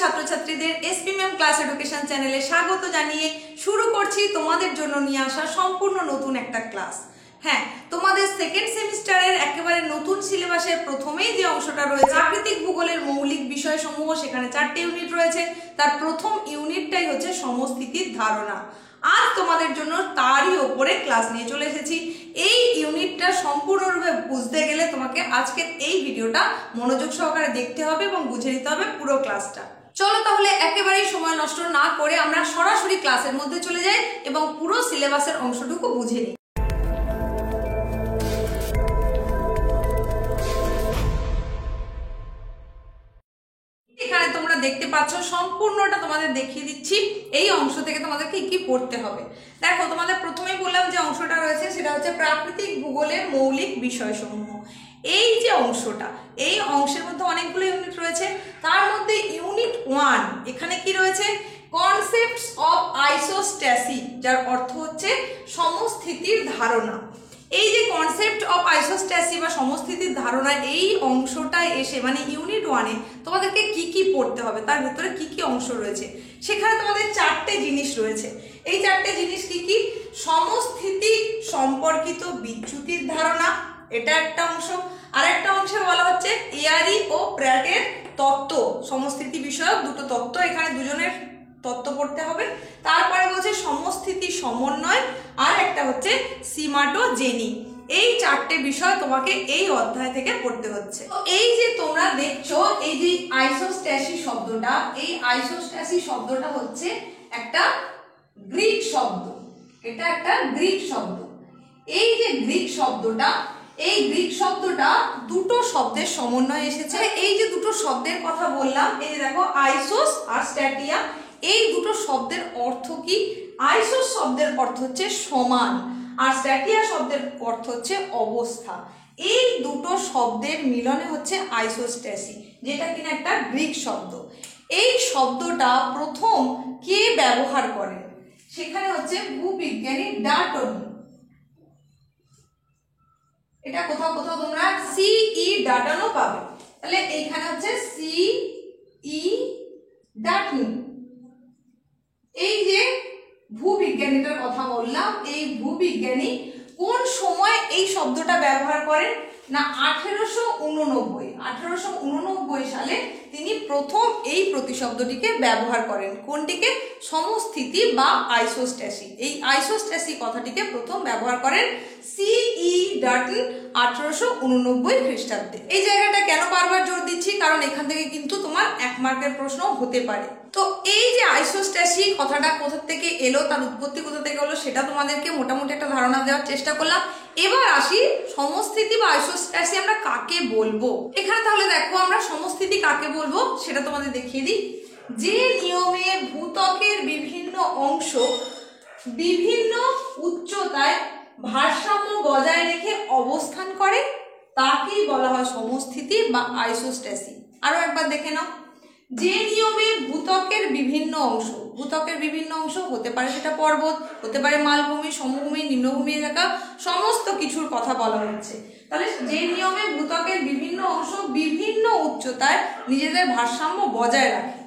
ছাত্রছাত্রীদের SP ma'am class education চ্যানেলে স্বাগত জানিয়ে শুরু করছি তোমাদের জন্য নিয়ে আসা সম্পূর্ণ নতুন একটা ক্লাস। হ্যাঁ, তোমাদের সেকেন্ড সেমিস্টারের একেবারে নতুন সিলেবাসের প্রথমেই যে অংশটা রয়েছে প্রাকৃতিক ভূগোলের মৌলিক বিষয়সমূহ, সেখানে 4টে ইউনিট রয়েছে। তার প্রথম ইউনিটটাই হচ্ছে সমস্থিতির ধারণা। আজ তোমাদের জন্য তারই ওপরে ক্লাস নিয়ে চলে এসেছি। এই ইউনিটটা সম্পূর্ণরূপে বুঝতে গেলে তোমাকে আজকের এই ভিডিওটা মনোযোগ সহকারে দেখতে হবে এবং বুঝে নিতে হবে পুরো ক্লাসটা। চলো তাহলে একেবারেই সময় নষ্ট না করে আমরা সরাসরি ক্লাসের মধ্যে চলে যাই এবং পুরো সিলেবাসের অংশটুকু বুঝে নিই। এখানে তোমরা দেখতে পাচ্ছ সম্পূর্ণটা তোমাদের দেখিয়ে দিচ্ছি। এই অংশ থেকে তোমাদেরকে কি পড়তে হবে দেখো, তোমাদের প্রথমেই বললাম যে অংশটা রয়েছে সেটা হচ্ছে প্রাকৃতিক ভূগোলের মৌলিক বিষয়সমূহ। এই যে অংশটা, এই অংশের মধ্যে অনেকগুলো ইউনিট রয়েছে। তার মধ্যে ইউনিট 1 এখানে কি রয়েছে, কনসেপ্টস অফ আইসোস্ট্যাসি, যার অর্থ হচ্ছে সমস্থিতির ধারণা। এই যে কনসেপ্ট অফ আইসোস্ট্যাসি বা সমস্থিতির ধারণা, এই অংশটা এসে মানে ইউনিট 1-এ তোমাদেরকে কি কি পড়তে হবে, তার ভিতরে কি কি অংশ রয়েছে, সেখানে তোমাদের 4টে জিনিস রয়েছে। এই 4টে জিনিস কি কি, সমস্থিতি সম্পর্কিত বিচ্যুতির ধারণা, এটা একটা অংশ। আর একটা অংশে বলা হচ্ছে এয়ারি ও প্র্যাটের তত্ত্ব, সমস্থিতি বিষয়ক দুটো তত্ত্ব, এখানে দুজনের তত্ত্ব পড়তে হবে। তারপরে বলছে সমস্থিতি সমন্বয়, আর একটা হচ্ছে সিমাটোজেনি। এই 4টে বিষয় তোমাকে এই অধ্যায় থেকে পড়তে হচ্ছে। এই যে তোমরা দেখছো এই যে আইসোস্ট্যাসি শব্দটা, এই আইসোস্ট্যাসি শব্দটা হচ্ছে একটা গ্রিক শব্দ। এটা একটা গ্রিক শব্দ। এই যে গ্রিক শব্দটা, এই গ্রিক শব্দটা দুটো শব্দের সমন্বয়ে এসেছে। এই যে দুটো শব্দের কথা বললাম, এই যে দেখো আইসোস আর স্ট্যাটিয়া, এই দুটো শব্দের অর্থ কি, আইসোস শব্দের অর্থ হচ্ছে সমান আর স্ট্যাটিয়া শব্দের অর্থ হচ্ছে অবস্থা। এই দুটো শব্দের মিলনে হচ্ছে আইসোস্ট্যাসি, যেটা কিনা একটা গ্রিক শব্দ। এই শব্দটা প্রথম কে ব্যবহার করেন, সেখানে হচ্ছে ভূবিজ্ঞানী ডাল্টন। এটা কোথাও কোথাও তোমরা সিই ডাল্টনও পাবে। তাহলে এইখানে হচ্ছে সিই ডাল্টন। এই যে ভূবিজ্ঞানীটার কথা বললাম, এই ভূবিজ্ঞানী কোন সময় এই শব্দটা ব্যবহার করেন না 1889 সালে তিনি প্রথম এই প্রতিশব্দটিকে ব্যবহার করেন। কোনটিকে, সমস্থিতি বা আইসোস্ট্যাসি। এই আইসোস্ট্যাসি কথাটিকে প্রথম ব্যবহার করেন সিই ডাল্টন 1889 খ্রিস্টাব্দে। এই জায়গাটা কেন বারবার জোর দিচ্ছি, কারণ এখান থেকে কিন্তু তোমার 1 মার্কের প্রশ্ন হতে পারে। তো এই যে আইসোস্ট্যাসি কথাটা কোথা থেকে এলো, তার উৎপত্তি কোথা থেকে হলো, সেটা তোমাদেরকে মোটামুটি একটা ধারণা দেওয়ার চেষ্টা করলাম। এবার আসি সমস্থিতি বা আইসোস্ট্যাসি আমরা কাকে বলবো। এখানে তাহলে দেখো আমরা সমস্থিতি কাকে বলবো সেটা তোমাদের দেখিয়ে দিই। যে নিয়মে ভূত্বকের বিভিন্ন অংশ বিভিন্ন উচ্চতায় ভারসাম্য বজায় রেখে অবস্থান করে, তাকেই বলা হয় সমস্থিতি বা আইসোস্ট্যাসি। আরো একবার দেখে নাও, যে নিয়মে ভূত্বকের বিভিন্ন অংশ, ভূত্বকের বিভিন্ন অংশ হতে পারে সেটা পর্বত, হতে পারে মালভূমি, সমভূমি, নিম্নভূমি এলাকা, সমস্ত কিছুর কথা বলা হচ্ছে। তাহলে যে নিয়মে ভূত্বকের বিভিন্ন অংশ বিভিন্ন উচ্চতায় নিজেদের ভারসাম্য বজায় রাখে,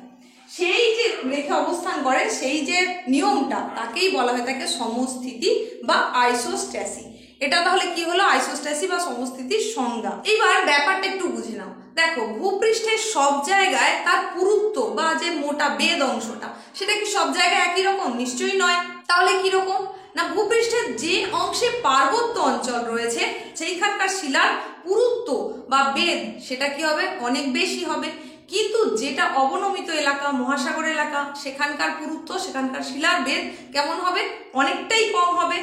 সেই যে রেখে অবস্থান করে, সেই যে নিয়মটা, তাকেই বলা হয় থাকে সমস্থিতি বা আইসোস্ট্যাসি। এটা তাহলে কি হলো, আইসোস্ট্যাসি বা সমস্থিতির সংজ্ঞা। এইবার ব্যাপারটা একটু বুঝে নাও। দেখো, ভূপৃষ্ঠের সব জায়গায় তার পুরুত্ব বা যে মোটা বেদ অংশটা, সেটা কি সব জায়গায় একই রকম? নিশ্চয়ই নয়। তাহলে কি রকম না, ভূপৃষ্ঠের যে অংশে পার্বত্য অঞ্চল রয়েছে সেইখানকার শিলার পুরুত্ব বা বেদ সেটা কি হবে, অনেক বেশি হবে। কিন্তু যেটা অবনমিত এলাকা, মহাসাগর এলাকা, সেখানকার পুরুত্ব, সেখানকার শিলার বেদ কেমন হবে, অনেকটাই কম হবে।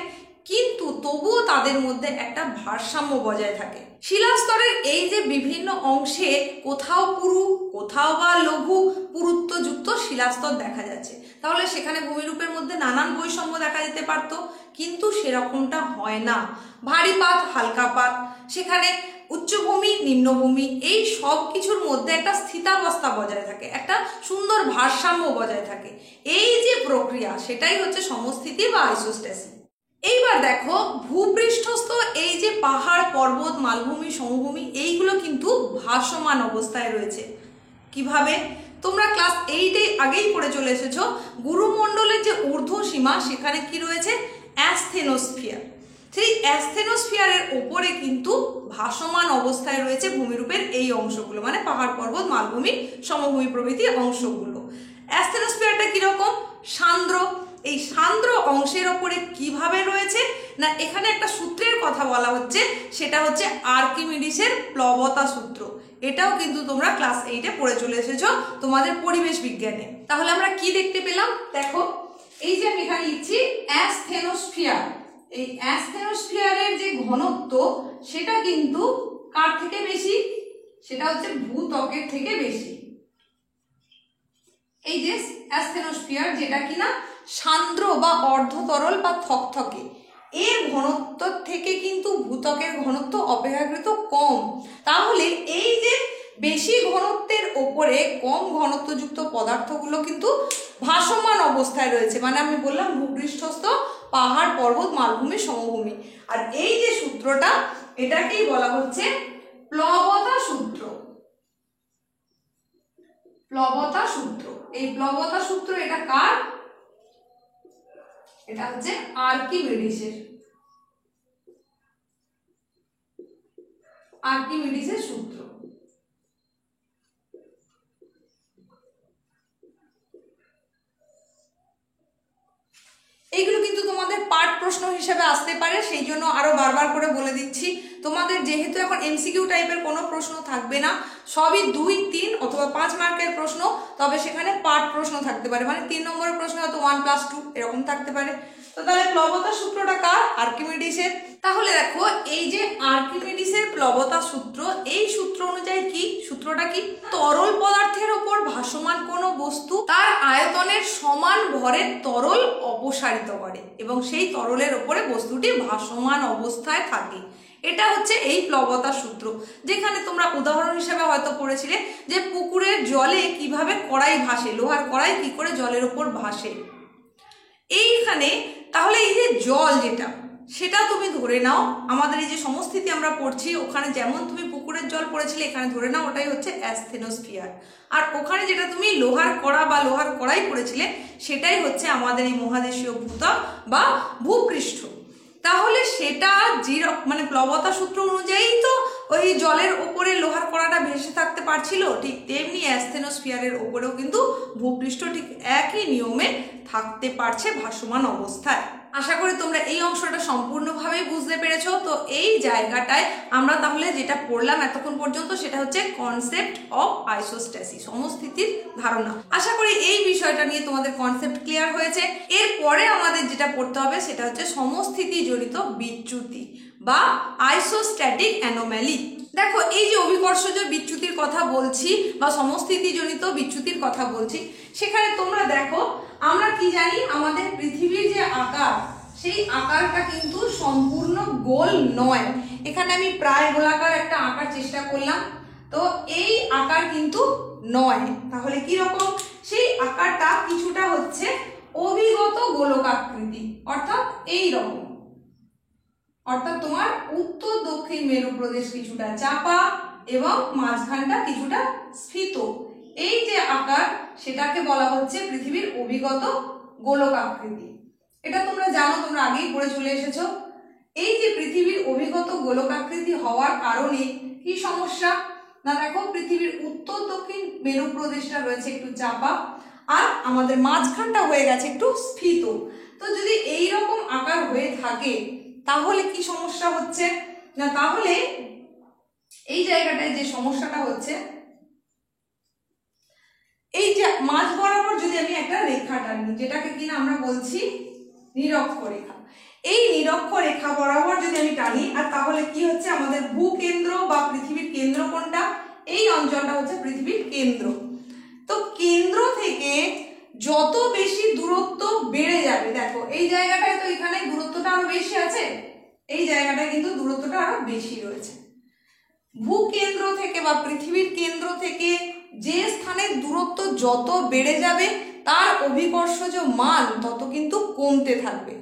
কিন্তু তবুও তাদের মধ্যে একটা ভারসাম্য বজায় থাকে। শিলাস্তরের এই যে বিভিন্ন অংশে কোথাও পুরু, কোথাও বা লঘু পুরুত্বযুক্ত শিলাস্তর দেখা যাচ্ছে, তাহলে সেখানে ভূমিরূপের মধ্যে নানান বৈষম্য দেখা যেতে পারত, কিন্তু সেরকমটা হয় না। ভারী পাত, হালকা পাত, সেখানে উচ্চভূমি, নিম্নভূমি, এই সব কিছুর মধ্যে একটা স্থিতাবস্থা বজায় থাকে, একটা সুন্দর ভারসাম্য বজায় থাকে। এই যে প্রক্রিয়া, সেটাই হচ্ছে সমস্থিতি বা আইসোস্ট্যাসি। এইবার দেখো, ভূপৃষ্ঠস্থ এই যে পাহাড়, পর্বত, মালভূমি, সমভূমি, এইগুলো কিন্তু ভাসমান অবস্থায় রয়েছে। কিভাবে? তোমরা ক্লাস 8 আগেই পড়ে চলে এসেছো, গুরুমণ্ডলের যে ঊর্ধ্ব সীমা সেখানে কি রয়েছে? অ্যাসথেনোস্ফিয়ার। সেই অ্যাসথেনোস্ফিয়ারের ওপরে কিন্তু ভাসমান অবস্থায় রয়েছে ভূমিরূপের এই অংশগুলো, মানে পাহাড় পর্বত, মালভূমি, সমভূমি প্রভৃতি অংশগুলো। অ্যাসথেনোস্ফিয়ারটা কিরকম? সান্দ্র। এই সান্দ্র অংশের ওপরে কিভাবে রয়েছে না, এখানে একটা সূত্রের কথা বলা হচ্ছে, সেটা হচ্ছে আর্কিমিডিসের প্লবতা সূত্র। এটাও কিন্তু তোমরা ক্লাস 8 পড়ে চলে এসেছো তোমাদের পরিবেশ বিজ্ঞানে। তাহলে আমরা কি দেখতে পেলাম? দেখো, এই যে আমি এখানে লিখছি অ্যাসথেনোস্ফিয়ার, এই অ্যাসথেনোস্ফিয়ারের যে ঘনত্ব সেটা কিন্তু কার থেকে বেশি? সেটা হচ্ছে ভূত্বকের থেকে বেশি। এই যে অ্যাসথেনোস্ফিয়ার, যেটা কিনা সান্দ্র বা অর্ধতরল বা থকথকে, এর ঘনত্ব থেকে কিন্তু ভূত্বকের ঘনত্ব অপেক্ষাকৃত কম। তাহলে এই যে বেশি ঘনত্বের ওপরে কম ঘনত্বযুক্ত পদার্থগুলো কিন্তু ভাসমান অবস্থায় রয়েছে, মানে আমি বললাম ভূপৃষ্ঠস্থ পাহাড়, পর্বত, মালভূমি, সমভূমি। আর এই যে সূত্রটা, এটাকেই বলা হচ্ছে প্লবতা সূত্র। প্লবতা সূত্র, এই প্লবতা সূত্র এটা কার? এটা হচ্ছে আর্কিমিডিসের। আর্কিমিডিসের সূত্র। এইগুলো কিন্তু তোমাদের পাঠ প্রশ্ন হিসেবে আসতে পারে, সেই জন্য আরো বারবার করে বলে দিচ্ছি। তোমাদের যেহেতু এখন এমসিকিউ টাইপের কোনো প্রশ্ন থাকবে না, সবই 2, 3 অথবা 5 মার্কের প্রশ্ন, তবে সেখানে পাঠ প্রশ্ন থাকতে পারে, মানে 3 নম্বরের প্রশ্ন হয়তো 1+2 এরকম থাকতে পারে। তো তাহলে প্লবতা সূত্রটা কার? আর্কিমিডিসের। তাহলে দেখো, এই যে আর্কিমিডিসের প্লবতা সূত্র, এই সূত্র অনুযায়ী কি? সূত্রটা কি? তরল পদার্থের উপর ভাসমান কোনো বস্তু তার আয়তনের সমান ভরের তরল অপসারিত করে এবং সেই তরলের উপরে বস্তুটি ভাসমান অবস্থায় থাকে। এটা হচ্ছে এই প্লবতা সূত্র, যেখানে তোমরা উদাহরণ হিসেবে হয়তো পড়েছিলে যে পুকুরের জলে কিভাবে কড়াই ভাসে, লোহার কড়াই কি করে জলের উপর ভাসে। এইখানে তাহলে এই যে জল যেটা, সেটা তুমি ধরে নাও, আমাদের এই যে সমস্থিতি আমরা পড়ছি, ওখানে যেমন তুমি পুকুরের জল পড়েছিলে, এখানে ধরে নাও ওটাই হচ্ছে অ্যাসথেনোস্ফিয়ার। আর ওখানে যেটা তুমি লোহার কড়া বা লোহার কড়াই পড়েছিলে, সেটাই হচ্ছে আমাদের এই মহাদেশীয় ভূত্বক বা ভূপৃষ্ঠ। তাহলে সেটা মানে প্লবতা সূত্র অনুযায়ী তো ওই জলের ওপরে লোহার কড়াটা ভেসে থাকতে পারছিল, ঠিক তেমনি অ্যাসথেনোস্ফিয়ারের ওপরেও কিন্তু ভূপৃষ্ঠ ঠিক একই নিয়মে থাকতে পারছে ভাসমান অবস্থায়। আশা করি তোমরা এই অংশটা সম্পূর্ণভাবে বুঝতে পেরেছো। তো এই জায়গাটায় আমরা তাহলে যেটা পড়লাম এতক্ষণ পর্যন্ত, সেটা হচ্ছে কনসেপ্ট অফ আইসোস্ট্যাসিস, সমস্থিতির ধারণা। আশা করি এই বিষয়টা নিয়ে তোমাদের কনসেপ্ট ক্লিয়ার হয়েছে। এরপরে আমাদের যেটা পড়তে হবে সেটা হচ্ছে সমস্থিতিজনিত বিচ্যুতি বা আইসোস্ট্যাটিক অ্যানোম্যালি। দেখো, এই যে অভিকর্ষজ বিচ্যুতির কথা বলছি বা সমস্থিতিজনিত বিচ্যুতির কথা বলছি, সেখানে তোমরা দেখো আমরা কি জানি, আমাদের পৃথিবীর যে আকার, সেই আকারটা কিন্তু সম্পূর্ণ গোল নয়। এখানে আমি প্রায় গোলাকার একটা আঁকার চেষ্টা করলাম, তো এই আকার কিন্তু নয়। তাহলে কি রকম? সেই আকারটা কিছুটা হচ্ছে অভিগত গোলকাকৃতি, অর্থাৎ এই রকম। অর্থাৎ তোমার উত্তর দক্ষিণ মেরু প্রদেশ কিছুটা চাপা এবং মাঝখানটা কিছুটা স্ফীত। এই যে আকার, সেটাকে বলা হচ্ছে পৃথিবীর অভিগত গোলকাকৃতি। এটা তোমরা জানো, তোমরা আগেই পড়ে চলে এসেছো। এই যে পৃথিবীর অভিগত গোলকাকৃতি হওয়ার কারণে কি সমস্যা না, দেখো পৃথিবীর উত্তর দক্ষিণ মেরু প্রদেশটা রয়েছে একটু চাপা, আর আমাদের মাঝখানটা হয়ে গেছে একটু স্ফীত। তো যদি এই রকম আকার হয়ে থাকে তাহলে কি সমস্যা হচ্ছে না, তাহলে এই জায়গাটায় যে সমস্যাটা হচ্ছে, এই যে মাঝ বরাবর যদি আমি একটা রেখা টানি, যেটাকে কিনা আমরা বলছি নিরক্ষরেখা, এই নিরক্ষরেখা বরাবর যদি আমি টানি, আর তাহলে কি হচ্ছে, আমাদের ভূকেন্দ্র বা পৃথিবীর কেন্দ্র কোনটা? এই অঞ্চলটা হচ্ছে পৃথিবীর কেন্দ্র। তো কেন্দ্র থেকে যত বেশি দূরত্ব বেড়ে যাবে, দেখো এই জায়গাটায় তো এখানে দূরত্বটা আরো বেশি আছে, এই জায়গাটায় কিন্তু দূরত্বটা আরো বেশি রয়েছে। ভূকেন্দ্র থেকে বা পৃথিবীর কেন্দ্র থেকে যে স্থানের দূরত্ব যত বেড়ে যাবে, তার অভিকর্ষজ মান তত কিন্তু কমতে থাকবে।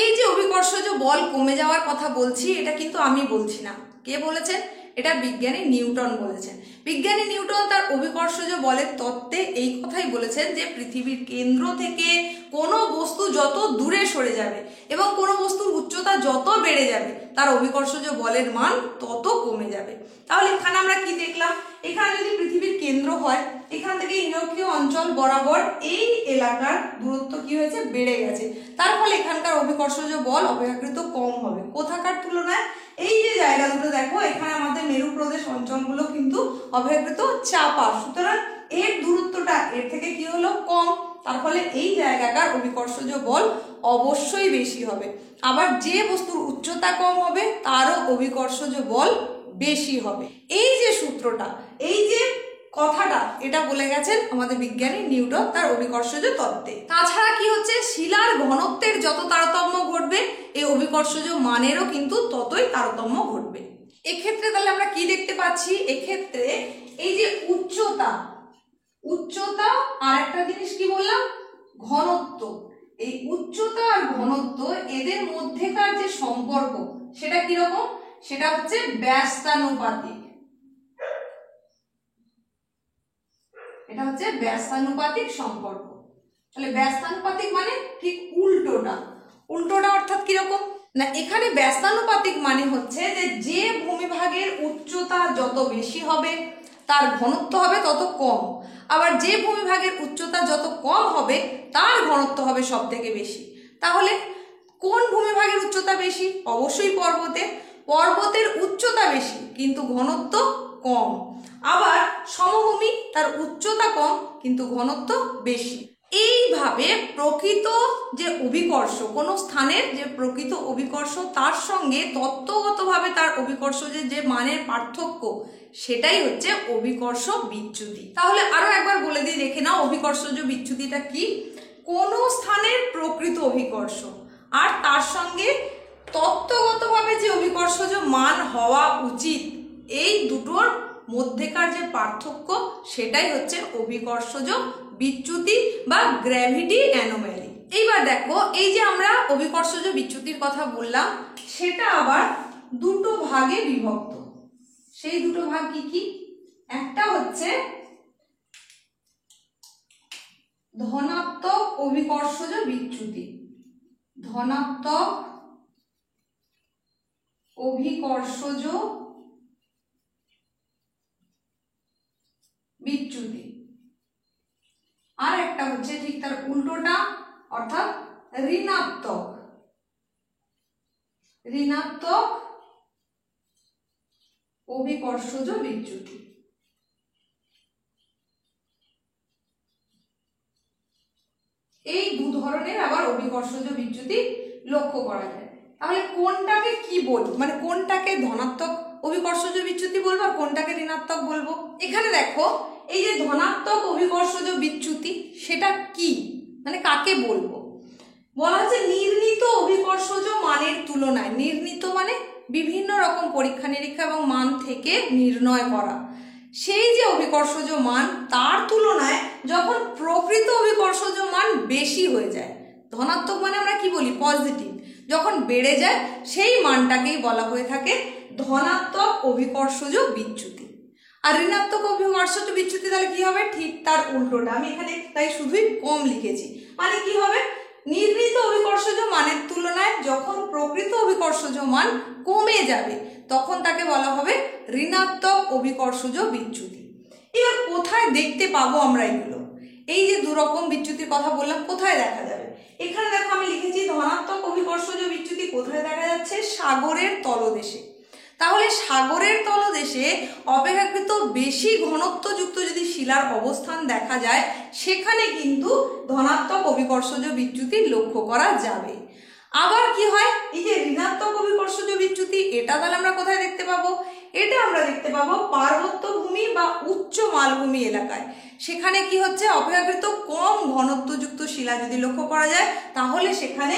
এই যে অভিকর্ষজ বল কমে যাওয়ার কথা বলছি, এটা কিন্তু আমি বলছি না, কে বলেছেন? এটা বিজ্ঞানী নিউটন বলেছেন। বিজ্ঞানী নিউটন তার অভিকর্ষজ বলের তত্ত্বে এই কথাই বলেছেন যে পৃথিবীর কেন্দ্র থেকে কোনো বস্তু যত দূরে সরে যাবে এবং কোনো বস্তুর উচ্চতা যত বেড়ে যাবে তার অভিকর্ষজ বলের মান তত কমে যাবে। তাহলে এখানে আমরা কি দেখলাম, এখানে যদি পৃথিবীর কেন্দ্র হয়, এখান থেকে নিরক্ষীয় অঞ্চল বরাবর এই এলাকার দূরত্ব কি হয়েছে, বেড়ে গেছে। তার ফলে এখানকার অভিকর্ষজ বল অপেক্ষাকৃত কম হবে। কোথাকার তুলনায়? এই যে জায়গা দুটো দেখো, এখানে আমাদের মেরু প্রদেশ অঞ্চলগুলো কিন্তু অপেক্ষাকৃত চাপা, সুতরাং এর দূরত্বটা এর থেকে কি হলো, কম। তার ফলে এই জায়গাটার অভিকর্ষজ বল অবশ্যই বেশি হবে। আবার যে বস্তুর উচ্চতা কম হবে তারও অভিকর্ষজ বল বেশি হবে। এই যে সূত্রটা, এই যে কথাটা, এটা বলে গেছেন আমাদের বিজ্ঞানী নিউটন তার অভিকর্ষজ তত্ত্বে। তাছাড়া কি হচ্ছে, শিলার ঘনত্বের যত তারতম্য ঘটবে এই অভিকর্ষজ মানেরও কিন্তু ততই তারতম্য ঘটবে। এক্ষেত্রে তাহলে আমরা কি দেখতে পাচ্ছি, এক্ষেত্রে এই যে উচ্চতা আর একটা জিনিস কি বললাম, ঘনত্ব, এই উচ্চতা আর ঘনত্ব এদের মধ্যেকার যে সম্পর্ক সেটা কিরকম, সেটা হচ্ছে ব্যস্তানুপাতিক। এটা হচ্ছে ব্যস্তানুপাতিক সম্পর্ক। তাহলে ব্যস্তানুপাতিক মানে ঠিক উল্টোটা অর্থাৎ কিরকম না, এখানে ব্যস্তানুপাতিক মানে হচ্ছে যে ভূমিভাগের উচ্চতা যত বেশি হবে তার ঘনত্ব হবে তত কম, আবার যে ভূমিভাগের উচ্চতা যত কম হবে তার ঘনত্ব হবে সব থেকে বেশি। তাহলে কোন ভূমিভাগের উচ্চতা বেশি? অবশ্যই পর্বতের উচ্চতা বেশি কিন্তু ঘনত্ব কম। আবার সমভূমি, তার উচ্চতা কম কিন্তু ঘনত্ব বেশি। এইভাবে প্রকৃত যে অভিকর্ষ, কোনো স্থানের যে প্রকৃত অভিকর্ষ তার সঙ্গে তত্ত্বগতভাবে তার অভিকর্ষজের যে মানের পার্থক্য, সেটাই হচ্ছে অভিকর্ষ বিচ্যুতি। তাহলে আরো একবার বলে দিয়ে দেখে নাও অভিকর্ষজ বিচ্যুতিটা কি। কোনো স্থানের প্রকৃত অভিকর্ষ আর তার সঙ্গে তত্ত্বগতভাবে যে অভিকর্ষজ মান হওয়া উচিত, এই দুটোর মধ্যেকার যে পার্থক্য সেটাই হচ্ছে অভিকর্ষজ বিচ্যুতি বা গ্র্যাভিটি অ্যানোমালি। এইবার দেখো, এই যে আমরা অভিকর্ষজ বিচ্যুতির কথা বললাম সেটা আবার দুটো ভাগে বিভক্ত। সেই দুটো ভাগ কি কি? একটা হচ্ছে ধনাত্মক অভিকর্ষজ বিচ্যুতি, ধনাত্মক অভিকর্ষজ বিচ্যুতি, আর একটা হচ্ছে ঠিক তার উল্টোটা অর্থাৎ ঋণাত্মক অভিকর্ষজ বিচ্যুতি। এই দু ধরনের আবার অভিকর্ষজ বিচ্যুতি লক্ষ্য করা যায়। তাহলে কোনটাকে কি বলবো, মানে কোনটাকে ধনাত্মক অভিকর্ষজ বিচ্যুতি বলবো আর কোনটাকে ঋণাত্মক বলবো? এখানে দেখো, এই যে ধনাত্মক অভিকর্ষজ বিচ্যুতি সেটা কি, মানে কাকে বলবো? বলা হচ্ছে নির্ণীত অভিকর্ষজ মানের তুলনায়, নির্ণীত মানে বিভিন্ন রকম পরীক্ষা নিরীক্ষা এবং মান থেকে নির্ণয় করা, সেই যে অভিকর্ষজ মান তার তুলনায় যখন প্রকৃত অভিকর্ষজ মান বেশি হয়ে যায়, ধনাত্মক মানে আমরা কি বলি, পজিটিভ, যখন বেড়ে যায় সেই মানটাকেই বলা হয়ে থাকে ধনাত্মক অভিকর্ষজ বিচ্যুতি। আর ঋণাত্মক অভিকর্ষজ বিচ্যুতি তাহলে কি হবে, ঠিক তার উল্টোটা। আমি এখানে তাই শুধুই কম লিখেছি, মানে কি হবে, নির্ণীত অভিকর্ষজ মানের তুলনায় যখন প্রকৃত অভিকর্ষজ মান কমে যাবে তখন তাকে বলা হবে ঋণাত্মক অভিকর্ষজ বিচ্যুতি। এবার কোথায় দেখতে পাবো আমরা এগুলো? এই যে দুরকম বিচ্যুতির কথা বললাম, কোথায় দেখা যাবে? এখানে দেখো আমি লিখেছি ধনাত্মক অভিকর্ষজ বিচ্যুতি কোথায় দেখা যাচ্ছে, সাগরের তলদেশে। তাহলে সাগরের তলদেশে অপেক্ষাকৃত বেশি ঘনত্বযুক্ত যদি শিলার অবস্থান দেখা যায় সেখানে কিন্তু ধনাত্মক অভিকর্ষজ বিচ্যুতি লক্ষ্য করা যাবে। আবার কি হয়, এই যে ঋণাত্মক অভিকর্ষজ বিচ্যুতি, এটা তাহলে আমরা কোথায় দেখতে পাবো? এটা আমরা দেখতে পাবো পার্বত্য ভূমি বা উচ্চ মালভূমি এলাকায়। সেখানে কি হচ্ছে, অপেক্ষাকৃত কম ঘনত্বযুক্ত শিলা যদি লক্ষ্য করা যায় তাহলে সেখানে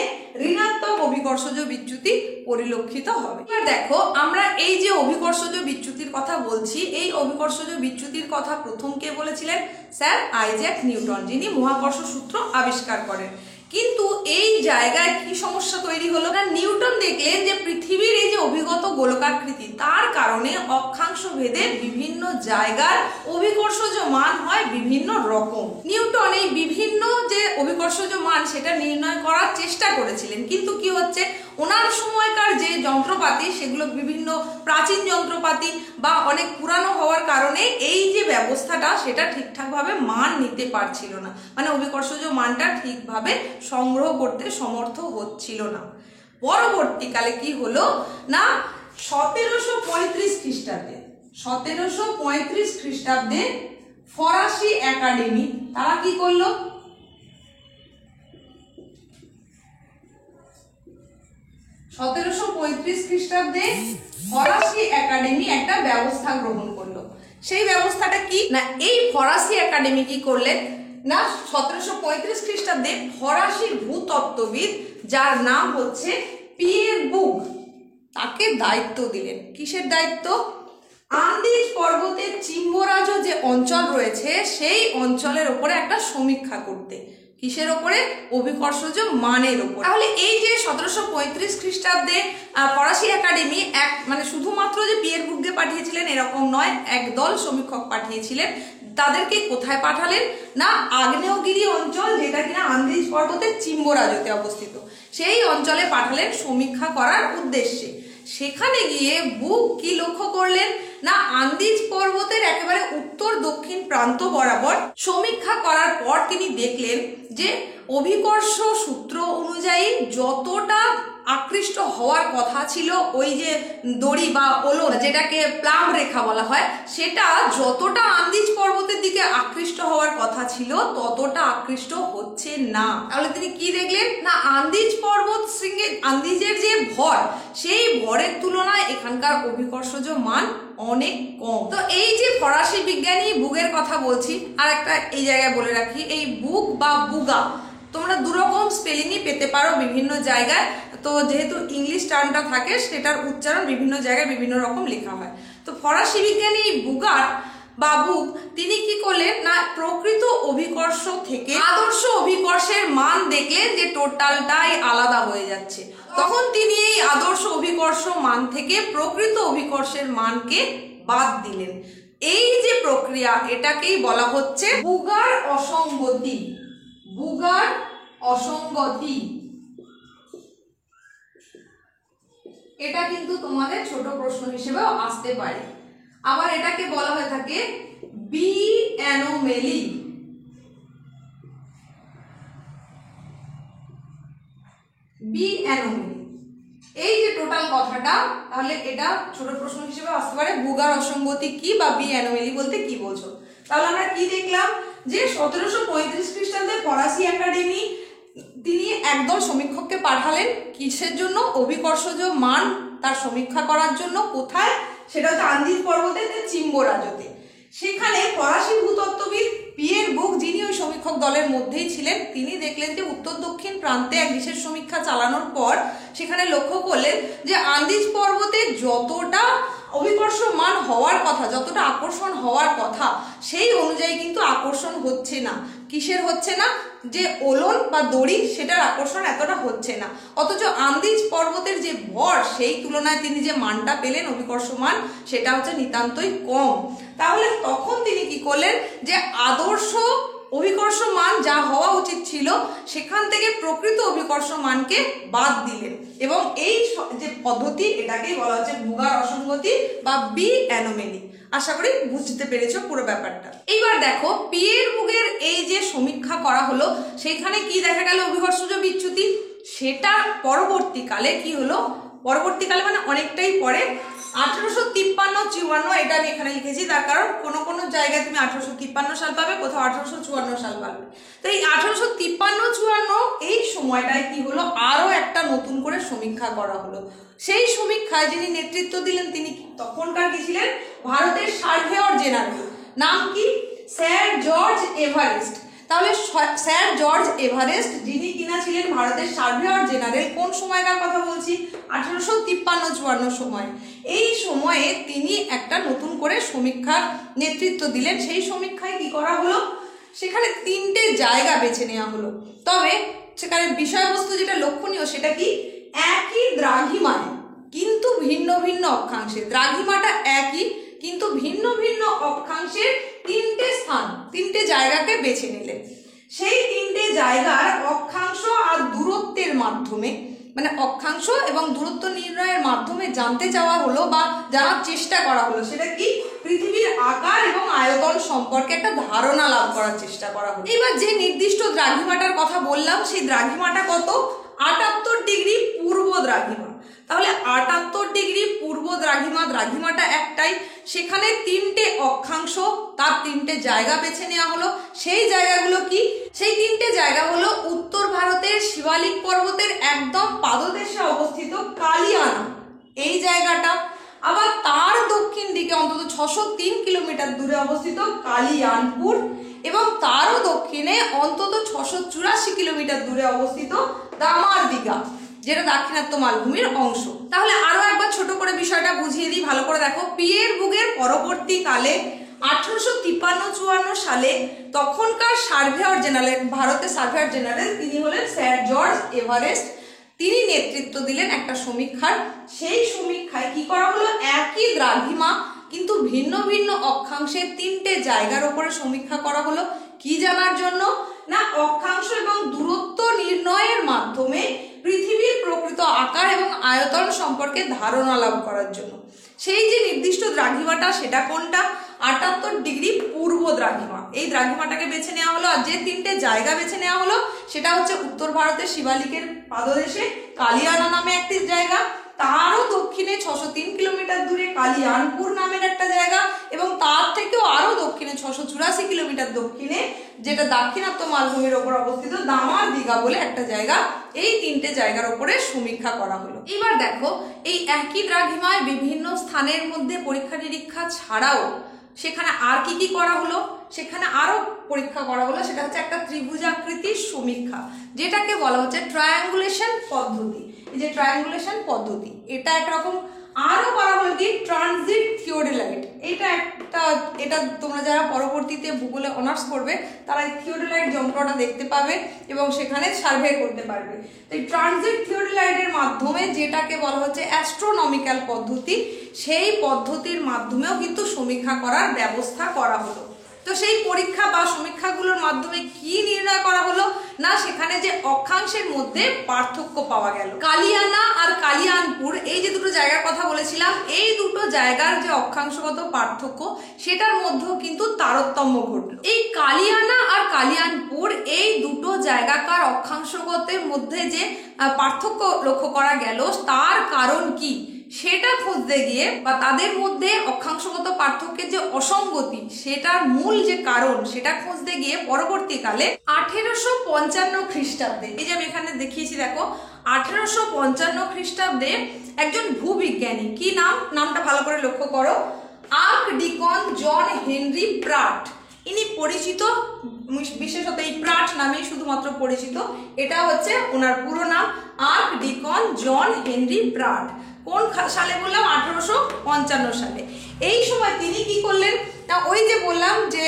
ঋণাত্মক অভিকর্ষজ বিচ্যুতি পরিলক্ষিত হবে। এবার দেখো, আমরা এই যে অভিকর্ষজ বিচ্যুতির কথা বলছি, এই অভিকর্ষজ বিচ্যুতির কথা প্রথম কে বলেছিলেন? স্যার আইজ্যাক নিউটন, যিনি মহাকর্ষ সূত্র আবিষ্কার করেন। কিন্তু এই জায়গায় কি সমস্যা তৈরি হলো না, নিউটন দেখলেন যে পৃথিবীর এই যে অভিগত গোলকাকৃতি তার কারণে অক্ষাংশ ভেদে বিভিন্ন জায়গার অভিকর্ষজ মান হয় বিভিন্ন রকম। নিউটন এই বিভিন্ন যে অভিকর্ষজ মান সেটা নির্ণয় করার চেষ্টা করেছিলেন, কিন্তু কি হচ্ছে, ওনার সময়কার যে যন্ত্রপাতি সেগুলো বিভিন্ন প্রাচীন যন্ত্রপাতি বা অনেক পুরানো হওয়ার কারণে এই যে ব্যবস্থাটা সেটা ঠিকঠাকভাবে মান নিতে পারছিল না, মানে অভিকর্ষজ মানটা ঠিকভাবে সংগ্রহ করতে সমর্থ হচ্ছিল না। পরবর্তীকালে কি হলো না, 1735 খ্রিস্টাব্দে ফরাসি একাডেমি তারা কি করলো, 1735 খ্রিস্টাব্দে ফরাসি একাডেমি একটা ব্যবস্থা গ্রহণ করলো। সেই ব্যবস্থাটা কি না, এই ফরাসি একাডেমি কি করলেন না, 1735 খ্রিস্টাব্দে ফরাসি ভূতত্ত্ববিদ যার নাম হচ্ছে পিয়ের বুক, তাকে দায়িত্ব দিলেন। কিসের দায়িত্ব? আন্দিজ পর্বতের চিম্বরাজ যে অঞ্চল রয়েছে সেই অঞ্চলের উপরে একটা সমীক্ষা করতে। কিসের ওপরে? অভিকর্ষজ মানের ওপর। তাহলে এই যে 1735 খ্রিস্টাব্দে ফরাসি একাডেমি মানে শুধুমাত্র যে পিয়ের বুককে পাঠিয়েছিলেন এরকম নয়, একদল সমীক্ষক পাঠিয়েছিলেন। তাদেরকে কোথায় পাঠালেন না, আগ্নেয়গিরি অঞ্চল, যেটা কিনা আন্দিজ পর্বতের চিম্বরাজতে অবস্থিত, সেই অঞ্চলে পাঠালেন সমীক্ষা করার উদ্দেশ্যে। সেখানে গিয়ে বুক কি লক্ষ্য করলেন না, আন্দিজ পর্বতের একেবারে উত্তর দক্ষিণ প্রান্ত বরাবর সমীক্ষা করার পর তিনি দেখলেন যে অভিকর্ষ সূত্র অনুযায়ী যতটা আকৃষ্ট হওয়ার কথা ছিল ওই যে দড়ি বা ওলন, যেটাকে প্লাম রেখা বলা হয়, সেটা যতটা আন্দিজ পর্বতের দিকে আকৃষ্ট হওয়ার কথা ছিল ততটা আকৃষ্ট হচ্ছে না। তাহলে তিনি কি দেখলেন না, আন্দিজ পর্বত শৃঙ্গে আন্দিজের যে ভর, সেই ভরের তুলনায় এখানকার অভিকর্ষজ মান অনেক কম। তো এই যে ফরাসি বিজ্ঞানী বুগের কথা বলছি, আর একটা এই জায়গায় বলে রাখি, এই বুক বা বুগা তোমরা দুরকম স্পেলিংই পেতে পারো বিভিন্ন জায়গায়। তো যেহেতু ইংলিশ টার্মটা থাকে সেটার উচ্চারণ বিভিন্ন জায়গায় বিভিন্ন রকম লেখা হয়। তো ফরাসি বিজ্ঞানী বুগার বা বুক তিনি কি করলেন না, প্রকৃত অভিকর্ষ থেকে আদর্শ অভিকর্ষের মান দেখলেন যে টোটালটাই আলাদা হয়ে যাচ্ছে। তখন তিনি এই আদর্শ অভিকর্ষ মান থেকে প্রকৃত অভিকর্ষের মানকে বাদ দিলেন। এই যে প্রক্রিয়া, এটাকেই বলা হচ্ছে বুগার অসঙ্গতি। বুগার অসঙ্গতি, এটা কিন্তু তোমাদের ছোট প্রশ্ন হিসেবেও আসতে পারে। আবার এটাকে বলা হয়ে থাকে বি অ্যানোমেলি। বি অ্যানোমেলি, এই যে টোটাল কথাটা, তাহলে এটা ছোট প্রশ্ন হিসেবে আসতে পারে, বুগার অসঙ্গতি কি বা বি অ্যানোমেলি বলতে কি বোঝো। তাহলে আমরা কি দেখলাম যে 1735 খ্রিস্টাব্দে ফরাসি একাডেমি তিনি একদল সমীক্ষককে পাঠালেন কিসের জন্য, অভিকর্ষজ মান তার সমীক্ষা করার জন্য। কোথায়? সেটা হচ্ছে আন্দিজ পর্বতের চিম্বরাজতে। সেখানে ফরাসি ভূতত্ত্ববিদ পিয়ের বুক, যিনি ওই সমীক্ষক দলের মধ্যেই ছিলেন, তিনি দেখলেন যে উত্তর দক্ষিণ প্রান্তে এক বিশেষ সমীক্ষা চালানোর পর সেখানে লক্ষ্য করলেন যে আন্দিজ পর্বতে যতটা অভিকর্ষ মান হওয়ার কথা, যতটা আকর্ষণ হওয়ার কথা, সেই অনুযায়ী কিন্তু আকর্ষণ হচ্ছে না। কিসের হচ্ছে না? যে ওলন বা দড়ি, সেটার আকর্ষণ এতটা হচ্ছে না। অথচ আন্দিজ পর্বতের যে ভর, সেই তুলনায় তিনি যে মানটা পেলেন অভিকর্ষ মান, সেটা হচ্ছে নিতান্তই কম। তাহলে তখন তিনি কি করলেন যে আদর্শ অভিকর্ষ মান যা হওয়া উচিত ছিল সেখান থেকে প্রকৃত অভিকর্ষ মানকে বাদ দিলেন, এবং এই যে পদ্ধতি, এটাকেই বলা হচ্ছে বুগার অসঙ্গতি বা বি অ্যানোমেলি। আশা করি বুঝতে পেরেছো পুরো ব্যাপারটা। এইবার দেখো, পিয়ের বুগের এই যে সমীক্ষা করা হলো, সেইখানে কি দেখা গেল, অভিকর্ষজ বিচ্যুতি। সেটা পরবর্তীকালে কি হলো, পরবর্তীকালে মানে অনেকটাই পরে, 1853-54, এটা আমি এখানে লিখেছি তার কারণ কোনো জায়গায় তুমি 1853 সাল পাবে, কোথাও 1854 সাল পাবে। তো এই 1853-54 এই সময়টায় কি হলো, আরো একটা নতুন করে সমীক্ষা করা হলো। সেই সমীক্ষায় যিনি নেতৃত্ব দিলেন তিনি তখনকার কি ছিলেন, ভারতের সার্ভেয়র জেনারেল। নাম কি? Sir George Everest. তাহলে স্যার জর্জ এভারেস্ট যিনি কিনা ছিলেন ভারতের সার্ভেয়র জেনারেল, কোন সময়কার কথা বলছি, 1853-54 সময়। এই সময়ে তিনি একটা নতুন করে সমীক্ষার নেতৃত্ব দিলেন। সেই সমীক্ষায় কি করা হলো, সেখানে 3টে জায়গা বেছে নেওয়া হলো। তবে সেখানে বিষয়বস্তু যেটা লক্ষণীয় সেটা কি, একই দ্রাঘিমায় কিন্তু ভিন্ন ভিন্ন অক্ষাংশে। দ্রাঘিমাটা একই কিন্তু ভিন্ন ভিন্ন অক্ষাংশের তিনটে স্থান, তিনটে জায়গাকে বেছে নিলেন। সেই তিনটে জায়গার অক্ষাংশ আর দূরত্বের মাধ্যমে, মানে অক্ষাংশ এবং দূরত্ব নির্ণয়ের মাধ্যমে জানতে চাওয়া হলো বা জানার চেষ্টা করা হলো সেটা কি, পৃথিবীর আকার এবং আয়তন সম্পর্কে একটা ধারণা লাভ করার চেষ্টা করা হলো। এবার যে নির্দিষ্ট দ্রাঘিমাটার কথা বললাম সেই দ্রাঘিমাটা কত, 78 ডিগ্রি পূর্ব দ্রাঘিমা। তাহলে 78 ডিগ্রি পূর্ব দ্রাঘিমা, দ্রাঘিমাটা একটাই, সেখানে তিনটে অক্ষাংশ, তার তিনটে জায়গা বেছে নেওয়া হলো। সেই জায়গাগুলো কি, সেই তিনটে জায়গা হলো উত্তর ভারতের শিবালিক পর্বতের একদম পাদদেশে অবস্থিত কালিয়ানা এই জায়গাটা, আবার তার দক্ষিণ দিকে অন্তত 603 কিলোমিটার দূরে অবস্থিত কালিয়ানপুর, এবং তারও দক্ষিণে অন্তত 684 কিলোমিটার দূরে অবস্থিত দামারদিঘা, যেটা দাক্ষিণাত্য মালভূমির অংশ। তাহলে আরো একবার ছোট করে বিষয়টা বুঝিয়ে দিই, ভালো করে দেখো। পিয়েরবুগের পরবর্তীকালে 1853-54 সালে তখনকার সার্ভেয়ার জেনারেল, ভারতের সার্ভেয়ার জেনারেল তিনি হলেন স্যার জর্জ এভারেস্ট। তিনি নেতৃত্ব দিলেন একটা সমীক্ষার। সেই সমীক্ষায় কি করা হলো, একই দ্রাঘিমা কিন্তু ভিন্ন ভিন্ন অক্ষাংশের তিনটে জায়গার উপরে সমীক্ষা করা হলো। কি জানার জন্য না, অক্ষাংশ এবং দূরত্ব নির্ণয়ের মাধ্যমে পৃথিবীর প্রকৃত আকার এবং আয়তন সম্পর্কে ধারণা লাভ করার জন্য। সেই যে নির্দিষ্ট দ্রাঘিমাটা সেটা কোনটা, 78 ডিগ্রি পূর্ব দ্রাঘিমা। এই দ্রাঘিমাটাকে বেছে নেওয়া হলো। আর যে তিনটে জায়গা বেছে নেওয়া হলো সেটা হচ্ছে উত্তর ভারতের শিবালিকের পাদদেশে কালিয়ানা নামে একটি জায়গা, তারও দক্ষিণে 603 কিলোমিটার দূরে কালিয়ানপুর নামের একটা জায়গা, এবং তার থেকেও আরো দক্ষিণে 684 কিলোমিটার দক্ষিণে যেটা দাক্ষিণাত্য মালভূমির ওপর অবস্থিত দামারদিঘা বলে একটা জায়গা। এই তিনটে জায়গার উপরে সমীক্ষা করা হলো। এবার দেখো, এই একই দ্রাঘিমায় বিভিন্ন স্থানের মধ্যে পরীক্ষা নিরীক্ষা ছাড়াও সেখানে আর কি কি করা হলো, সেখানে আরো পরীক্ষা করা হলো। সেটা হচ্ছে একটা ত্রিভুজাকৃতির সমীক্ষা, যেটাকে বলা হচ্ছে ট্রায়াঙ্গুলেশন পদ্ধতি। এই যে ট্রায়াঙ্গুলেশন পদ্ধতি, এটা একরকম। আরো করা হলো কি, ট্রানজিট থিওডোলাইট। এটা তোমরা যারা পরবর্তীতে ভূগোলে অনার্স করবে তারা এই থিওডোলাইট যন্ত্রটা দেখতে পাবে এবং সেখানে সার্ভে করতে পারবে। তো এই ট্রানজিট থিওডোলাইটের মাধ্যমে, যেটাকে বলা হচ্ছে অ্যাস্ট্রোনমিক্যাল পদ্ধতি, সেই পদ্ধতির মাধ্যমেও কিন্তু সমীক্ষা করার ব্যবস্থা করা হলো। তো সেই পরীক্ষা বা সমীক্ষাগুলোর মাধ্যমে কি নির্ণয় করা হলো না, সেখানে যে অক্ষাংশের মধ্যে পার্থক্য পাওয়া গেল। কালিয়ানা আর কালিয়ানপুর এই যে দুটো জায়গার কথা বলেছিলাম, এই দুটো জায়গার যে অক্ষাংশগত পার্থক্য সেটার মধ্যেও কিন্তু তারতম্য ঘটলো। এই কালিয়ানা আর কালিয়ানপুর এই দুটো জায়গাকার অক্ষাংশগতের মধ্যে যে পার্থক্য লক্ষ্য করা গেল তার কারণ কি সেটা খুঁজতে গিয়ে, বা তাদের মধ্যে অক্ষাংশগত পার্থক্যের যে অসঙ্গতি সেটার মূল যে কারণ সেটা খুঁজতে গিয়ে পরবর্তীকালে 1855 খ্রিস্টাব্দে, এই যে আমি এখানে দেখিয়েছি দেখো, 1855 খ্রিস্টাব্দে একজন ভূবিজ্ঞানী, কি নামটা ভালো করে লক্ষ্য করো, আর্কডিকন জন হেনরি প্রাট। ইনি পরিচিত বিশেষত এই প্রাট নামে শুধুমাত্র পরিচিত। এটা হচ্ছে ওনার পুরো নাম, আর্কডিকন জন হেনরি প্রাট। কোন সালে বললাম, 1855 সালে। এই সময় তিনি কি করলেন না, ওই যে বললাম যে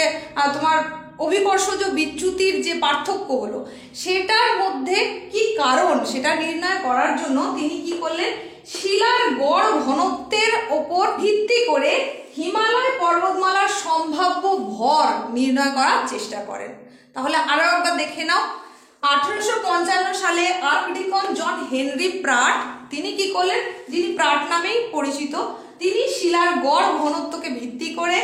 তোমার অভিকর্ষজ বিচ্যুতির যে পার্থক্য হলো সেটার মধ্যে কি কারণ সেটা নির্ণয় করার জন্য তিনি কি করলেন, শিলার গড় ঘনত্বের ওপর ভিত্তি করে হিমালয় পর্বতমালার সম্ভাব্য ভর নির্ণয় করার চেষ্টা করেন। তাহলে আরো একবার দেখে নাও, 1855 সালে আর্কডিকন জন হেনরি প্রাট তিনি কি করলেন, যিনি প্রাট নামেই পরিচিত, তিনি শিলার গড় ঘনত্বকে ভিত্তি করে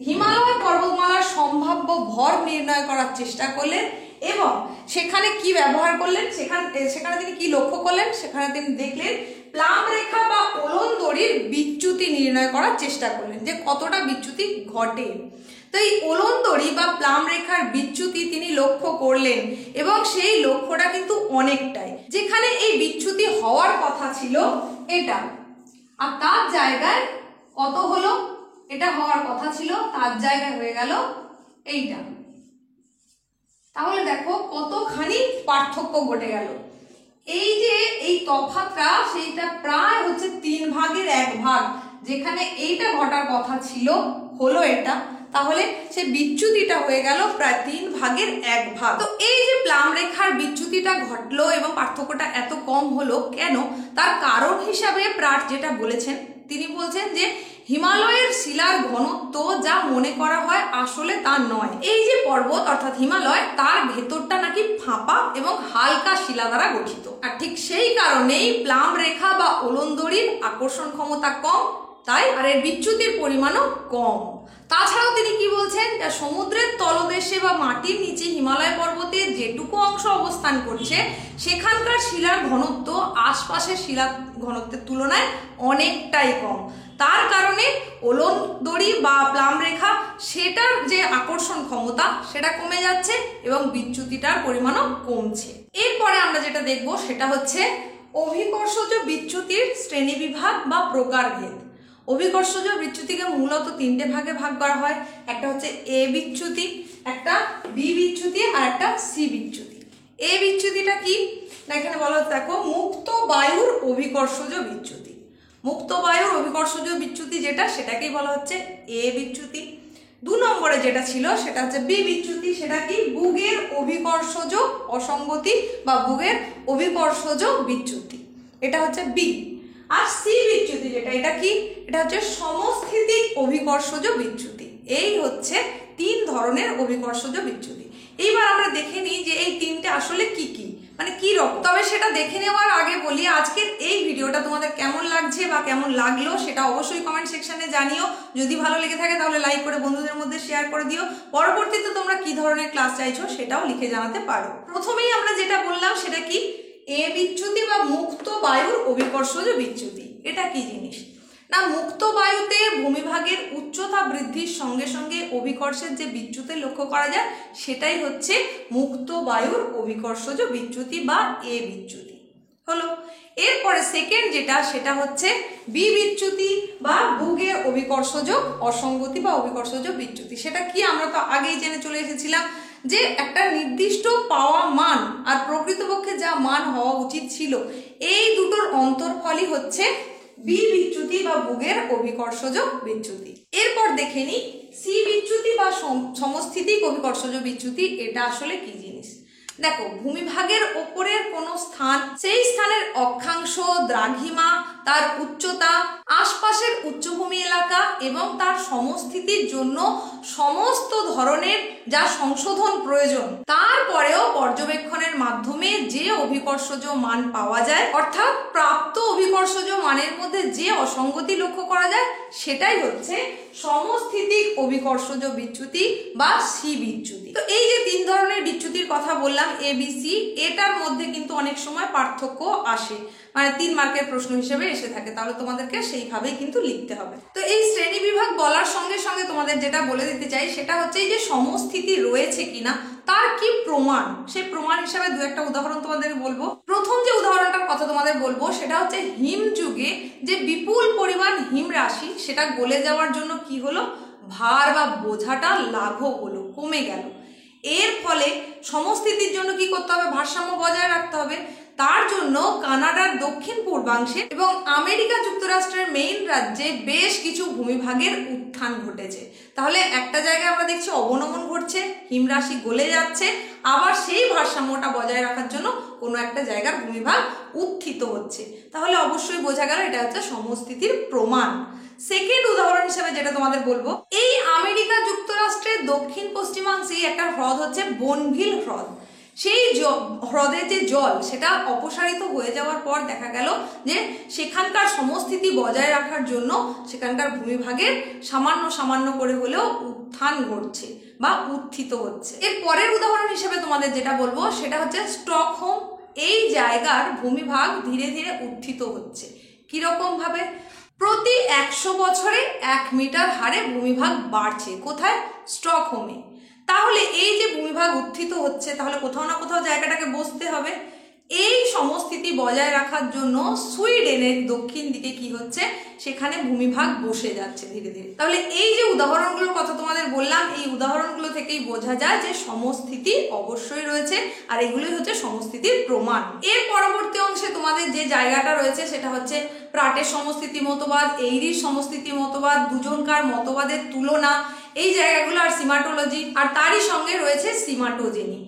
হিমালয় পর্বতমালার সম্ভাব্য ভর নির্ণয় করার চেষ্টা করলেন। এবং সেখানে কি ব্যবহার করলেন, সেখানে তিনি কি লক্ষ্য করলেন, সেখানে তিনি দেখলেন প্লাম রেখা বা ওলন দড়ির বিচ্যুতি নির্ণয় করার চেষ্টা করলেন, যে কতটা বিচ্যুতি ঘটে। তো এই ওলন দড়ি বা প্লাম রেখার বিচ্যুতি তিনি লক্ষ্য করলেন, এবং সেই লক্ষ্যটা কিন্তু অনেকটাই, যেখানে এই বিচ্যুতি হওয়ার কথা ছিল এটা, আর তার জায়গায় কত হলো, এটা হওয়ার কথা ছিল তার জায়গায় হয়ে গেল এইটা। তাহলে দেখো কতখানি পার্থক্য ঘটে গেল। এই যে এই তফাৎটা সেইটা প্রায় হচ্ছে 3 ভাগের 1 ভাগ, যেখানে এইটা ঘটার কথা ছিল হলো এটা। তাহলে সে বিচ্যুতিটা হয়ে গেল প্রায় 1/3 তো এই যে প্লাম রেখার বিচ্যুতিটা ঘটলো এবং পার্থক্যটা এত কম হলো কেন, তার কারণ হিসাবে প্রাট যেটা বলেছেন, তিনি বলছেন যে হিমালয়ের শিলার ঘনত্ব যা মনে করা হয় আসলে তা নয়। এই যে পর্বত অর্থাৎ হিমালয়, তার ভেতরটা নাকি ফাঁপা এবং হালকা শিলা দ্বারা গঠিত, আর ঠিক সেই কারণেই প্লাম রেখা বা ওলনদড়ির আকর্ষণ ক্ষমতা কম, তাই আর এর বিচ্যুতির পরিমাণও কম। তাছাড়াও তিনি কি বলছেন, সমুদ্রের তলদেশে বা মাটির নিচে হিমালয় পর্বতের যেটুকু অংশ অবস্থান করছে সেখানকার শিলার ঘনত্ব আশপাশের শিলার ঘনত্বের তুলনায় অনেকটাই কম। তার কারণে ওলনদড়ি বা প্লাম রেখা সেটার যে আকর্ষণ ক্ষমতা সেটা কমে যাচ্ছে এবং বিচ্যুতিটার পরিমাণও কমছে। এরপরে আমরা যেটা দেখব সেটা হচ্ছে অভিকর্ষজ বিচ্যুতির শ্রেণীবিভাগ বা প্রকারভেদ। অভিকর্ষজ বিচ্যুতিকে মূলত 3টে ভাগে ভাগ করা হয়, একটা হচ্ছে এ বিচ্যুতি, একটা বি বিচ্যুতি আর একটা সি বিচ্যুতি। এ বিচ্যুতিটা কি না, এখানে বলা হচ্ছে দেখো মুক্ত বায়ুর অভিকর্ষজ বিচ্যুতি। মুক্ত বায়ুর অভিকর্ষজ বিচ্যুতি যেটা, সেটাকেই বলা হচ্ছে এ বিচ্যুতি। 2 নম্বরে যেটা ছিল সেটা হচ্ছে বি বিচ্যুতি, সেটা কি বুগের অভিকর্ষজ অসঙ্গতি বা বুগের অভিকর্ষজ বিচ্যুতি, এটা হচ্ছে বি। আর সি বিচ্যুতি যেটা, এটা কি, এটা হচ্ছে সমস্থিতিক অভিকর্ষজ বিচ্যুতি। এই হচ্ছে 3 ধরনের অভিকর্ষজ বিচ্যুতি। এইবার আমরা দেখে নিই যে এই 3টে আসলে কি কি, মানে কি রকম। তবে সেটা দেখে নেওয়ার আগে বলি, আজকের এই ভিডিওটা তোমাদের কেমন লাগছে বা কেমন লাগলো সেটা অবশ্যই কমেন্ট সেকশনে জানিও। যদি ভালো লেগে থাকে তাহলে লাইক করে বন্ধুদের মধ্যে শেয়ার করে দিও। পরবর্তীতে তোমরা কি ধরনের ক্লাস চাইছো সেটাও লিখে জানাতে পারো। প্রথমেই আমরা যেটা বললাম সেটা কি, এ বিচ্যুতি বা মুক্ত বায়ুর অভিকর্ষজ বিচ্যুতি। এটা কি জিনিস না, মুক্ত বায়ুতে ভূমিভাগের উচ্চতা বৃদ্ধির সঙ্গে সঙ্গে অভিকর্ষের যে বিচ্যুতি লক্ষ্য করা যায় সেটাই হচ্ছে মুক্ত বায়ুর অভিকর্ষজ বিচ্যুতি বা এ বিচ্যুতি হলো। এরপরে সেকেন্ড যেটা, সেটা হচ্ছে বি বিচ্যুতি বা বুগের অভিকর্ষজ অসঙ্গতি বা অভিকর্ষজ বিচ্যুতি। সেটা কি আমরা তো আগেই জেনে চলে এসেছিলাম যে একটা নির্দিষ্ট পাওয়া মান আর প্রকৃতপক্ষে যা মান হওয়া উচিত ছিল, এই দুটোর অন্তরফলই হচ্ছে বি বিচ্যুতি বা বুগের অভিকর্ষজ বিচ্যুতি। এরপর দেখে নিই সি বিচ্যুতি বা সমস্থিতিক অভিকর্ষজ বিচ্যুতি। এটা আসলে কি জিনিস, দেখো ভূমিভাগের ওপরের কোনো স্থান, সেই স্থানের অক্ষাংশ, দ্রাঘিমা, তার উচ্চতা, আশপাশের উচ্চভূমি এলাকা এবং তার সমস্থিতির জন্য সমস্ত ধরনের যা সংশোধন প্রয়োজন, তারপরেও পর্যবেক্ষণের মাধ্যমে যে অভিকর্ষজ মান পাওয়া যায়, অর্থাৎ প্রাপ্ত অভিকর্ষজ মানের মধ্যে যে অসঙ্গতি লক্ষ্য করা যায় সেটাই হচ্ছে সমস্থিতিক অভিকর্ষজ বিচ্যুতি বা সি বিচ্যুতি। তো এই যে 3 ধরনের বিচ্যুতির কথা বললাম এ বি সি, এটার মধ্যে কিন্তু অনেক সময় পার্থক্য আসে, মানে 3 মার্কের প্রশ্ন হিসেবে এসে থাকে, তাহলে তোমাদেরকে সেইভাবেই কিন্তু লিখতে হবে। তো এই শ্রেণী বিভাগ বলার সঙ্গে সঙ্গে তোমাদের যেটা বলে দিতে চাই সেটা হচ্ছে এই যে সমস্থিতি রয়েছে কিনা তার কি প্রমাণ, সেই প্রমাণ হিসাবে 2-একটা উদাহরণ তোমাদের বলবো। প্রথম যে উদাহরণটার কথা তোমাদের বলবো সেটা হচ্ছে হিম যুগে যে বিপুল পরিমাণ হিম রাশি সেটা গলে যাওয়ার জন্য কি হলো, ভার বা বোঝাটা লাঘব হলো, কমে গেল। এর ফলে সমস্থিতির জন্য কি করতে হবে, ভারসাম্য বজায় রাখতে হবে। তার জন্য কানাডার দক্ষিণ পূর্বাংশে এবং আমেরিকা যুক্তরাষ্ট্রের মেইন রাজ্যে বেশ কিছু ভূমিভাগের উত্থান ঘটেছে। তাহলে একটা জায়গায় আমরা দেখছি অবনমন ঘটছে, হিমরাশি গলে যাচ্ছে, আবার সেই ভারসাম্যটা বজায় রাখার জন্য কোনো একটা জায়গার ভূমিভাগ উত্থিত হচ্ছে। তাহলে অবশ্যই বোঝা গেল এটা হচ্ছে সমস্থিতির প্রমাণ। সেকেন্ড উদাহরণ হিসেবে যেটা তোমাদের বলবো, এই আমেরিকা যুক্তরাষ্ট্রের দক্ষিণ পশ্চিমাংশে একটা হ্রদ হচ্ছে বনভিল হ্রদ। সেই হ্রদের যে জল সেটা অপসারিত হয়ে যাওয়ার পর দেখা গেল যে সেখানকার সমস্থিতি বজায় রাখার জন্য সেখানকার ভূমিভাগের সামান্য সামান্য করে হলেও উত্থান ঘটছে বা উত্থিত হচ্ছে। এর পরের উদাহরণ হিসেবে তোমাদের যেটা বলবো সেটা হচ্ছে স্টকহোম। এই জায়গার ভূমিভাগ ধীরে ধীরে উত্থিত হচ্ছে। কিরকম ভাবে, প্রতি 100 বছরে 1 মিটার হারে ভূমিভাগ বাড়ছে। কোথায়, স্টকহোমে। তাহলে এই যে ভূমিভাগ উত্থিত হচ্ছে, তাহলে কোথাও না কোথাও জায়গাটাকে বসতে হবে। এই সমস্থিতি বজায় রাখার জন্য সুইডেনের দক্ষিণ দিকে কি হচ্ছে, সেখানে ভূমিভাগ বসে যাচ্ছে ধীরে ধীরে। তাহলে এই যে উদাহরণগুলোর কথা তোমাদের বললাম, এই উদাহরণগুলো থেকেই বোঝা যায় যে সমস্থিতি অবশ্যই রয়েছে, আর এগুলোই হচ্ছে সমস্থিতির প্রমাণ। এর পরবর্তী অংশে তোমাদের যে জায়গাটা রয়েছে সেটা হচ্ছে প্রাটের সমস্থিতি মতবাদ, এইরির সমস্থিতি মতবাদ, দুজনকার মতবাদের তুলনা, এই জায়গাগুলো, আর সিমাটোলজি, আর তারই সঙ্গে রয়েছে সিমাটোজেনি।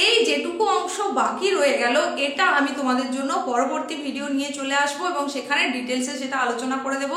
এই যেটুকু অংশ বাকি রয়ে গেল এটা আমি তোমাদের জন্য পরবর্তী ভিডিও নিয়ে চলে আসবো এবং সেখানে ডিটেলসে সেটা আলোচনা করে দেব।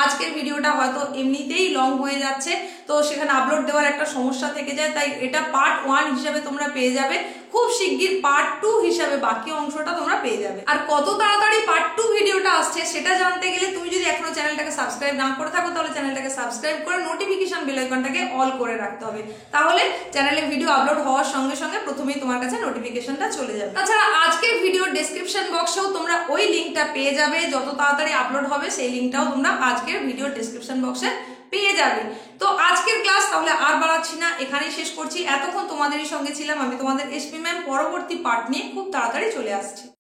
আজকের ভিডিওটা হয়তো এমনিতেই লং হয়ে যাচ্ছে, তো সেখানে আপলোড দেওয়ার একটা সমস্যা থেকে যায়, তাই এটা পার্ট 1 হিসাবে তোমরা পেয়ে যাবে। খুব শিগগির পার্ট 2 হিসাবে বাকি অংশটা তোমরা পেয়ে যাবে। আর কত তাড়াতাড়ি পার্ট 2 ভিডিওটা আসছে সেটা জানতে গেলে তুমি যদি এখনো চ্যানেলটাকে সাবস্ক্রাইব না করে থাকো তাহলে চ্যানেলটাকে সাবস্ক্রাইব করে নোটিফিকেশন বেল আইকনটাকে অল করে রাখতে হবে, তাহলে চ্যানেলে ভিডিও আপলোড হওয়ার সঙ্গে সঙ্গে প্রথমেই তোমার কাছে নোটিফিকেশনটা চলে যাবে। তাছাড়া আজকের ভিডিও ডেসক্রিপশন বক্সেও তোমরা ওই লিঙ্কটা পেয়ে যাবে, যত তাড়াতাড়ি আপলোড হবে সেই লিঙ্কটাও তোমরা আজকের ভিডিও ডেসক্রিপশন বক্সে পেয়ে যাবে। তো আজকের ক্লাস তাহলে আর বাড়াচ্ছি না, এখানেই শেষ করছি। এতক্ষণ তোমাদেরই সঙ্গে ছিলাম আমি, তোমাদের এসপি ম্যাম। পরবর্তী পার্ট নিয়ে খুব তাড়াতাড়ি চলে আসছি।